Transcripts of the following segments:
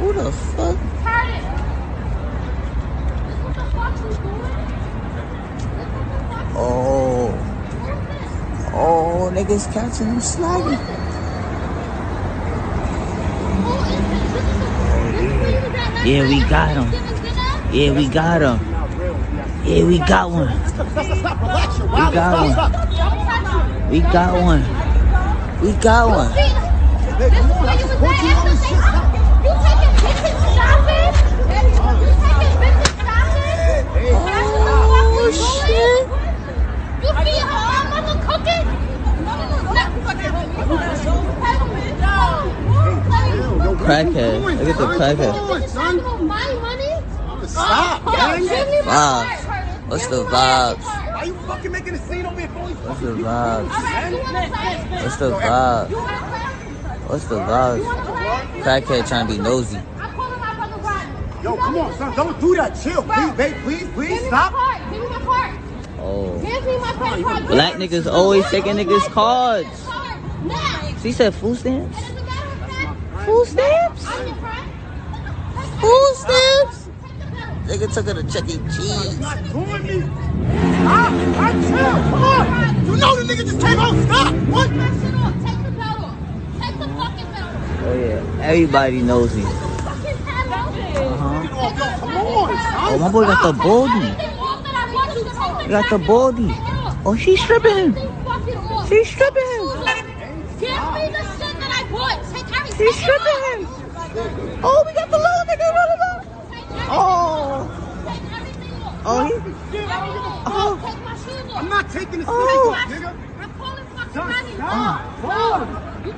Who the fuck? Oh, niggas catching him sliding. Yeah, we got him. Yeah, we got him. Yeah, we got one. We got one. We got one. We got one. Oh, shit. Crackhead. Look at the crackhead. Stop, Vibes. What's the vibes? Why you fucking making a scene over here? What's the vibes? What's the vibes? What's the vibes? Crackhead trying to be nosy. Yo, come on, son. Don't do that. Chill. Please, babe. Please, stop. Give me my card. Oh. Give me my credit card. Black niggas always taking niggas' cards. She said food stamps? Food stamps? Food stamps? Nigga took her to Chuck E. Cheese. Stop doing me. Stop. I chill. Come on. You know the nigga just came out. Stop. What? Take the belt off. Take the fucking belt off. Oh yeah, everybody knows me. Fucking belt off. Come on, son. Oh, my boy got the baldy. He got the baldy. Oh, she's stripping him. She's stripping him. Give me the shit that I bought. Take everything. She's stripping him. Oh, we got the little nigga running up. Oh. Oh, he. Oh. I'm not taking the scene off, nigga. I'm calling fucking money.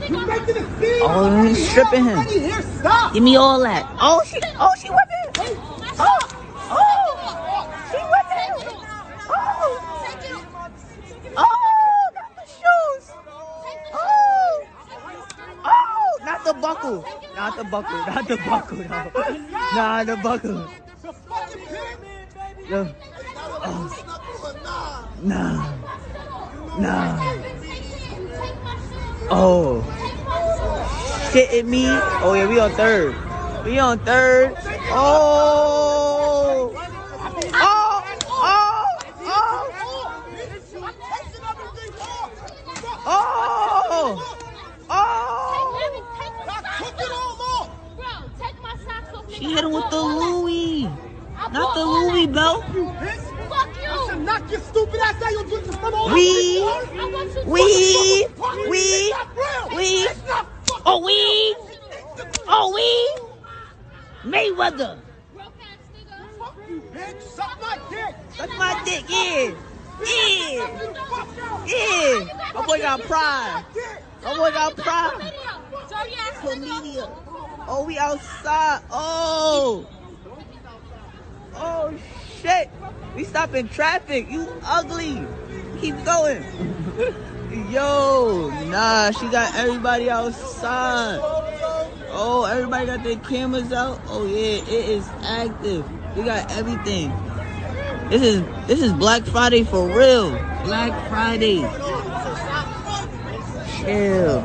You making a scene. Oh, he's stripping him. Here, stop. Give me all that. Oh, she whipping. Oh, she whipping. Oh, not the shoes. Oh, not the buckle. Not the buckle. Not the buckle. No. Nah, the buckle. No. Oh. Nah. Nah. Oh. Shitting me. Oh yeah, we on third. We on third. Oh. Oh. Oh. Oh. Oh. She hit him with the Louis. Not the Louis belt. Fuck you. Knock your stupid ass out. You're doing some old We. Oh, we. Mayweather. Fuck you, bitch. Suck my dick. Suck my dick, yeah. My boy got pride. My boy got pride. Comedian. Oh, we outside. Oh. Oh, shit. We stopping traffic. You ugly. Keep going. Yo, nah, she got everybody outside. Oh, everybody got their cameras out. Oh, yeah, it is active. We got everything. This is Black Friday for real. Black Friday. Chill.